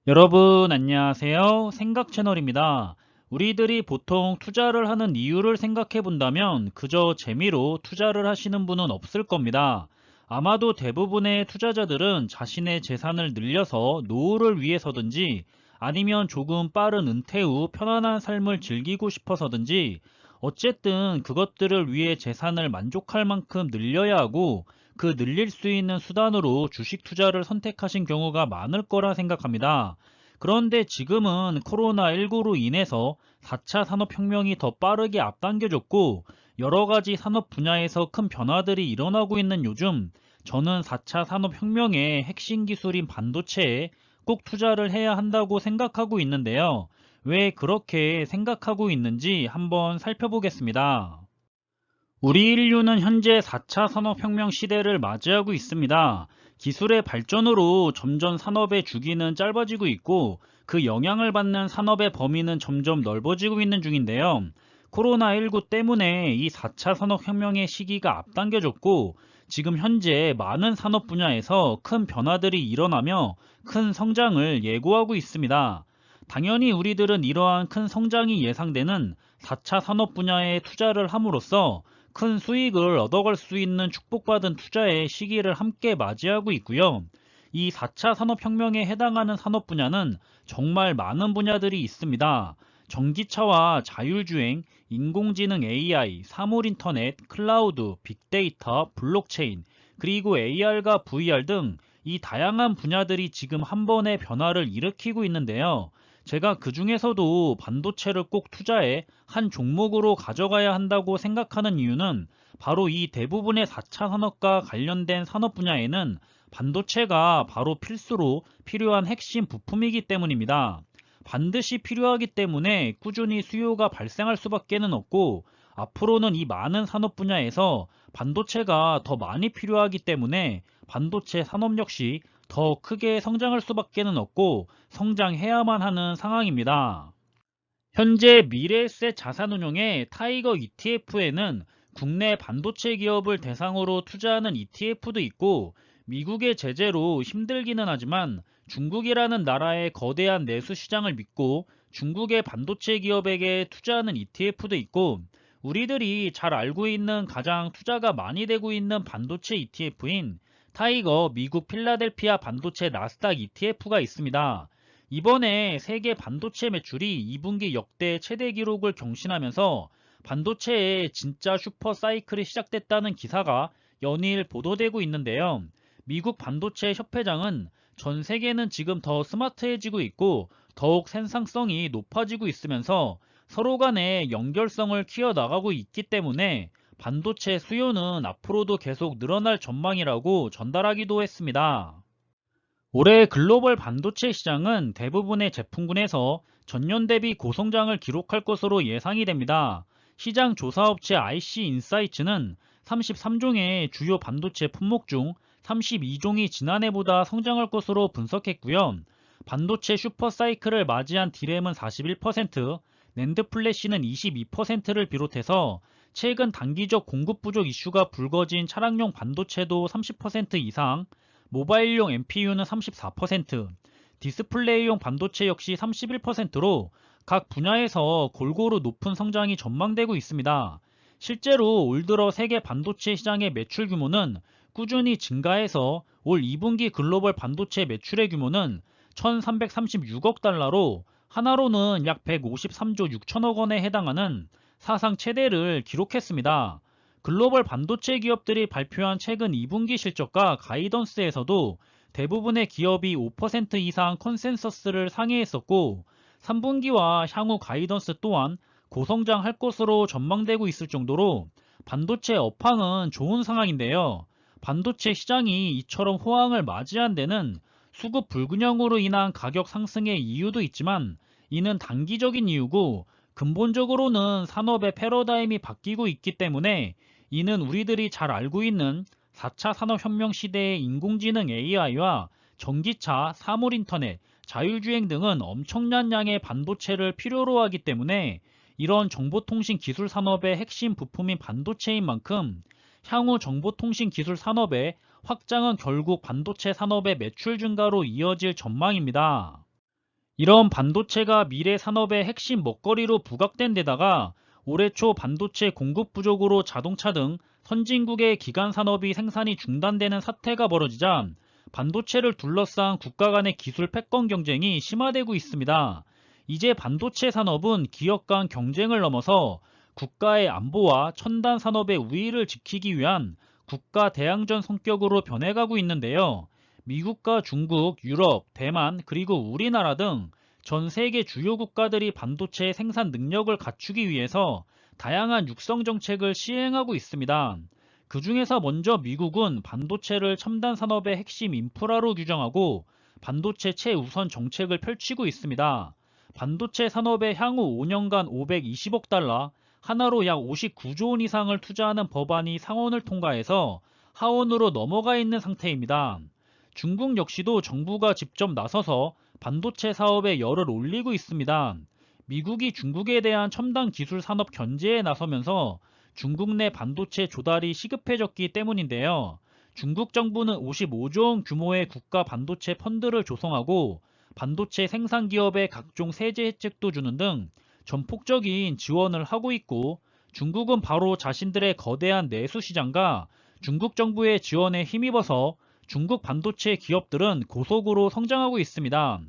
여러분 안녕하세요. 생각 채널입니다. 우리들이 보통 투자를 하는 이유를 생각해 본다면 그저 재미로 투자를 하시는 분은 없을 겁니다. 아마도 대부분의 투자자들은 자신의 재산을 늘려서 노후를 위해서든지 아니면 조금 빠른 은퇴 후 편안한 삶을 즐기고 싶어서든지 어쨌든 그것들을 위해 재산을 만족할 만큼 늘려야 하고 그 늘릴 수 있는 수단으로 주식 투자를 선택하신 경우가 많을 거라 생각합니다. 그런데 지금은 코로나19로 인해서 4차 산업혁명이 더 빠르게 앞당겨졌고 여러 가지 산업 분야에서 큰 변화들이 일어나고 있는 요즘 저는 4차 산업혁명의 핵심 기술인 반도체에 꼭 투자를 해야 한다고 생각하고 있는데요. 왜 그렇게 생각하고 있는지 한번 살펴보겠습니다. 우리 인류는 현재 4차 산업혁명 시대를 맞이하고 있습니다. 기술의 발전으로 점점 산업의 주기는 짧아지고 있고 그 영향을 받는 산업의 범위는 점점 넓어지고 있는 중인데요. 코로나19 때문에 이 4차 산업혁명의 시기가 앞당겨졌고 지금 현재 많은 산업 분야에서 큰 변화들이 일어나며 큰 성장을 예고하고 있습니다. 당연히 우리들은 이러한 큰 성장이 예상되는 4차 산업 분야에 투자를 함으로써 큰 수익을 얻어갈 수 있는 축복받은 투자의 시기를 함께 맞이하고 있고요. 이 4차 산업혁명에 해당하는 산업 분야는 정말 많은 분야들이 있습니다. 전기차와 자율주행, 인공지능 AI, 사물인터넷, 클라우드, 빅데이터, 블록체인, 그리고 AR과 VR 등 이 다양한 분야들이 지금 한 번의 변화를 일으키고 있는데요. 제가 그 중에서도 반도체를 꼭 투자해 한 종목으로 가져가야 한다고 생각하는 이유는 바로 이 대부분의 4차 산업과 관련된 산업 분야에는 반도체가 바로 필수로 필요한 핵심 부품이기 때문입니다. 반드시 필요하기 때문에 꾸준히 수요가 발생할 수밖에는 없고 앞으로는 이 많은 산업 분야에서 반도체가 더 많이 필요하기 때문에 반도체 산업 역시 더 크게 성장할 수밖에는 없고 성장해야만 하는 상황입니다. 현재 미래에셋 자산운용의 타이거 ETF에는 국내 반도체 기업을 대상으로 투자하는 ETF도 있고 미국의 제재로 힘들기는 하지만 중국이라는 나라의 거대한 내수 시장을 믿고 중국의 반도체 기업에게 투자하는 ETF도 있고 우리들이 잘 알고 있는 가장 투자가 많이 되고 있는 반도체 ETF인 타이거 미국 필라델피아 반도체 나스닥 ETF가 있습니다. 이번에 세계 반도체 매출이 2분기 역대 최대 기록을 경신하면서 반도체의 진짜 슈퍼 사이클이 시작됐다는 기사가 연일 보도되고 있는데요. 미국 반도체 협회장은 전 세계는 지금 더 스마트해지고 있고 더욱 생산성이 높아지고 있으면서 서로 간의 연결성을 키워나가고 있기 때문에 반도체 수요는 앞으로도 계속 늘어날 전망이라고 전달하기도 했습니다. 올해 글로벌 반도체 시장은 대부분의 제품군에서 전년 대비 고성장을 기록할 것으로 예상이 됩니다. 시장 조사업체 IC 인사이츠는 33종의 주요 반도체 품목 중 32종이 지난해보다 성장할 것으로 분석했고요. 반도체 슈퍼사이클을 맞이한 디램은 41%, 낸드 플래시는 22%를 비롯해서 최근 단기적 공급 부족 이슈가 불거진 차량용 반도체도 30% 이상, 모바일용 MPU는 34%, 디스플레이용 반도체 역시 31%로 각 분야에서 골고루 높은 성장이 전망되고 있습니다. 실제로 올 들어 세계 반도체 시장의 매출 규모는 꾸준히 증가해서 올 2분기 글로벌 반도체 매출의 규모는 1336억 달러로 하나로는 약 153조 6천억 원에 해당하는 사상 최대를 기록했습니다. 글로벌 반도체 기업들이 발표한 최근 2분기 실적과 가이던스에서도 대부분의 기업이 5% 이상 컨센서스를 상회했었고 3분기와 향후 가이던스 또한 고성장할 것으로 전망되고 있을 정도로 반도체 업황은 좋은 상황인데요. 반도체 시장이 이처럼 호황을 맞이한 데는 수급 불균형으로 인한 가격 상승의 이유도 있지만 이는 단기적인 이유고 근본적으로는 산업의 패러다임이 바뀌고 있기 때문에 이는 우리들이 잘 알고 있는 4차 산업혁명 시대의 인공지능 AI와 전기차, 사물인터넷, 자율주행 등은 엄청난 양의 반도체를 필요로 하기 때문에 이런 정보통신 기술 산업의 핵심 부품인 반도체인 만큼 향후 정보통신 기술 산업의 확장은 결국 반도체 산업의 매출 증가로 이어질 전망입니다. 이런 반도체가 미래 산업의 핵심 먹거리로 부각된 데다가 올해 초 반도체 공급 부족으로 자동차 등 선진국의 기간 산업이 생산이 중단되는 사태가 벌어지자 반도체를 둘러싼 국가 간의 기술 패권 경쟁이 심화되고 있습니다. 이제 반도체 산업은 기업 간 경쟁을 넘어서 국가의 안보와 첨단 산업의 우위를 지키기 위한 국가 대항전 성격으로 변해가고 있는데요. 미국과 중국, 유럽, 대만, 그리고 우리나라 등 전 세계 주요 국가들이 반도체 생산 능력을 갖추기 위해서 다양한 육성 정책을 시행하고 있습니다. 그 중에서 먼저 미국은 반도체를 첨단 산업의 핵심 인프라로 규정하고 반도체 최우선 정책을 펼치고 있습니다. 반도체 산업에 향후 5년간 520억 달러, 하나로 약 59조 원 이상을 투자하는 법안이 상원을 통과해서 하원으로 넘어가 있는 상태입니다. 중국 역시도 정부가 직접 나서서 반도체 사업에 열을 올리고 있습니다. 미국이 중국에 대한 첨단 기술 산업 견제에 나서면서 중국 내 반도체 조달이 시급해졌기 때문인데요. 중국 정부는 55조 원 규모의 국가 반도체 펀드를 조성하고 반도체 생산 기업에 각종 세제 혜택도 주는 등 전폭적인 지원을 하고 있고, 중국은 바로 자신들의 거대한 내수 시장과 중국 정부의 지원에 힘입어서 중국 반도체 기업들은 고속으로 성장하고 있습니다.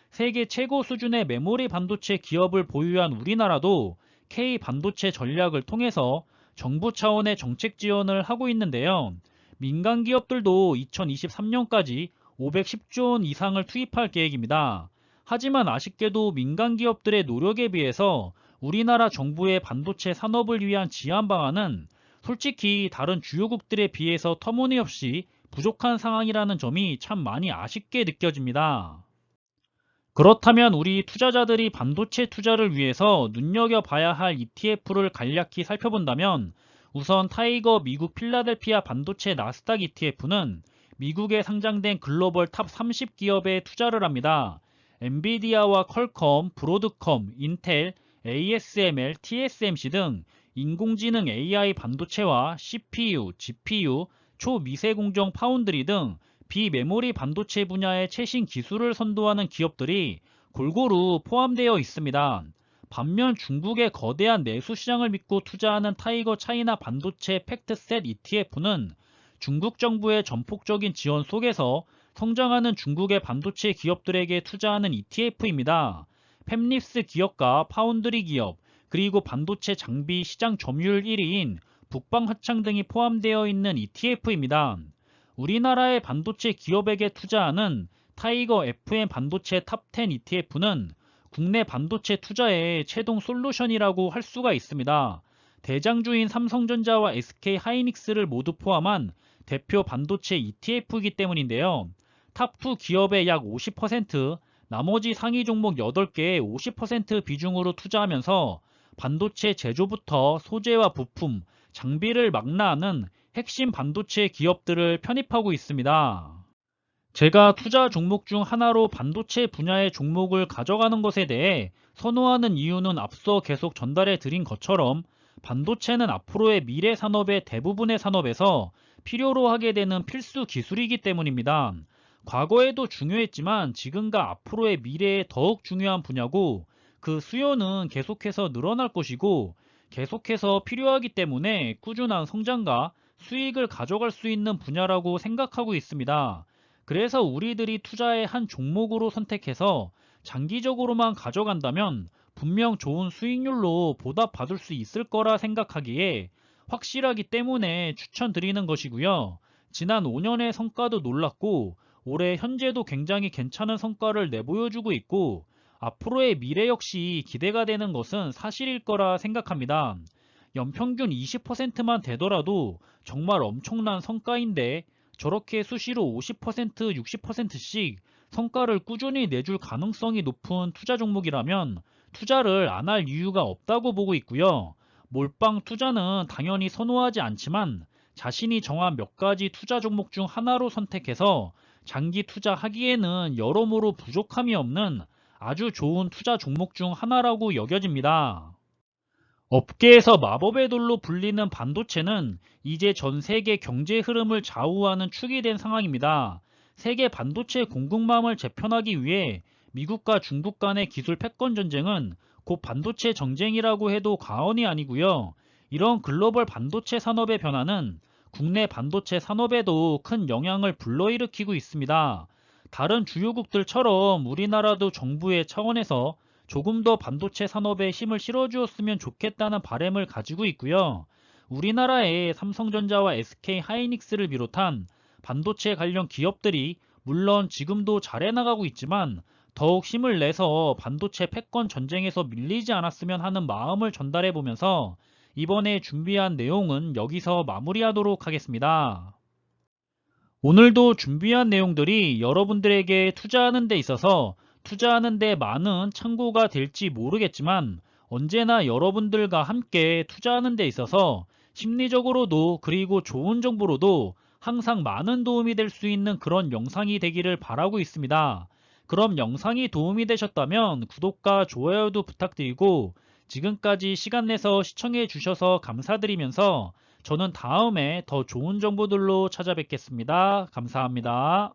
세계 최고 수준의 메모리 반도체 기업을 보유한 우리나라도 K 반도체 전략을 통해서 정부 차원의 정책 지원을 하고 있는데요. 민간 기업들도 2023년까지 510조 원 이상을 투입할 계획입니다. 하지만 아쉽게도 민간 기업들의 노력에 비해서 우리나라 정부의 반도체 산업을 위한 지원 방안은 솔직히 다른 주요국들에 비해서 터무니없이 부족한 상황이라는 점이 참 많이 아쉽게 느껴집니다. 그렇다면 우리 투자자들이 반도체 투자를 위해서 눈여겨봐야 할 ETF를 간략히 살펴본다면, 우선 타이거 미국 필라델피아 반도체 나스닥 ETF는 미국에 상장된 글로벌 탑 30 기업에 투자를 합니다. 엔비디아와 퀄컴, 브로드컴, 인텔, ASML, TSMC 등 인공지능 AI 반도체와 CPU, GPU, 초미세공정 파운드리 등 비메모리 반도체 분야의 최신 기술을 선도하는 기업들이 골고루 포함되어 있습니다. 반면 중국의 거대한 내수 시장을 믿고 투자하는 타이거 차이나 반도체 팩트셋 ETF는 중국 정부의 전폭적인 지원 속에서 성장하는 중국의 반도체 기업들에게 투자하는 ETF입니다. 팹립스 기업과 파운드리 기업, 그리고 반도체 장비 시장 점유율 1위인 북방화창 등이 포함되어 있는 ETF입니다. 우리나라의 반도체 기업에게 투자하는 타이거 FM 반도체 탑10 ETF는 국내 반도체 투자의 최종 솔루션이라고 할 수가 있습니다. 대장주인 삼성전자와 SK 하이닉스를 모두 포함한 대표 반도체 ETF이기 때문인데요. 탑2 기업의 약 50%, 나머지 상위 종목 8개의 50% 비중으로 투자하면서 반도체 제조부터 소재와 부품, 장비를 망라하는 핵심 반도체 기업들을 편입하고 있습니다. 제가 투자 종목 중 하나로 반도체 분야의 종목을 가져가는 것에 대해 선호하는 이유는 앞서 계속 전달해 드린 것처럼 반도체는 앞으로의 미래 산업의 대부분의 산업에서 필요로 하게 되는 필수 기술이기 때문입니다. 과거에도 중요했지만 지금과 앞으로의 미래에 더욱 중요한 분야고, 그 수요는 계속해서 늘어날 것이고 계속해서 필요하기 때문에 꾸준한 성장과 수익을 가져갈 수 있는 분야라고 생각하고 있습니다. 그래서 우리들이 투자의 한 종목으로 선택해서 장기적으로만 가져간다면 분명 좋은 수익률로 보답받을 수 있을 거라 생각하기에 확실하기 때문에 추천드리는 것이고요. 지난 5년의 성과도 놀랍고 올해 현재도 굉장히 괜찮은 성과를 내보여주고 있고 앞으로의 미래 역시 기대가 되는 것은 사실일 거라 생각합니다. 연평균 20%만 되더라도 정말 엄청난 성과인데, 저렇게 수시로 50%, 60%씩 성과를 꾸준히 내줄 가능성이 높은 투자 종목이라면 투자를 안 할 이유가 없다고 보고 있고요. 몰빵 투자는 당연히 선호하지 않지만 자신이 정한 몇 가지 투자 종목 중 하나로 선택해서 장기 투자하기에는 여러모로 부족함이 없는 아주 좋은 투자 종목 중 하나라고 여겨집니다. 업계에서 마법의 돌로 불리는 반도체는 이제 전 세계 경제 흐름을 좌우하는 축이 된 상황입니다. 세계 반도체 공급망을 재편하기 위해 미국과 중국 간의 기술 패권 전쟁은 곧 반도체 정쟁이라고 해도 과언이 아니고요. 이런 글로벌 반도체 산업의 변화는 국내 반도체 산업에도 큰 영향을 불러일으키고 있습니다. 다른 주요국들처럼 우리나라도 정부의 차원에서 조금 더 반도체 산업에 힘을 실어주었으면 좋겠다는 바람을 가지고 있고요. 우리나라의 삼성전자와 SK 하이닉스를 비롯한 반도체 관련 기업들이 물론 지금도 잘해 나가고 있지만 더욱 힘을 내서 반도체 패권 전쟁에서 밀리지 않았으면 하는 마음을 전달해 보면서 이번에 준비한 내용은 여기서 마무리하도록 하겠습니다. 오늘도 준비한 내용들이 여러분들에게 투자하는 데 있어서 투자하는 데 많은 참고가 될지 모르겠지만 언제나 여러분들과 함께 투자하는 데 있어서 심리적으로도 그리고 좋은 정보로도 항상 많은 도움이 될 수 있는 그런 영상이 되기를 바라고 있습니다. 그럼 영상이 도움이 되셨다면 구독과 좋아요도 부탁드리고 지금까지 시간 내서 시청해 주셔서 감사드리면서 저는 다음에 더 좋은 정보들로 찾아뵙겠습니다. 감사합니다.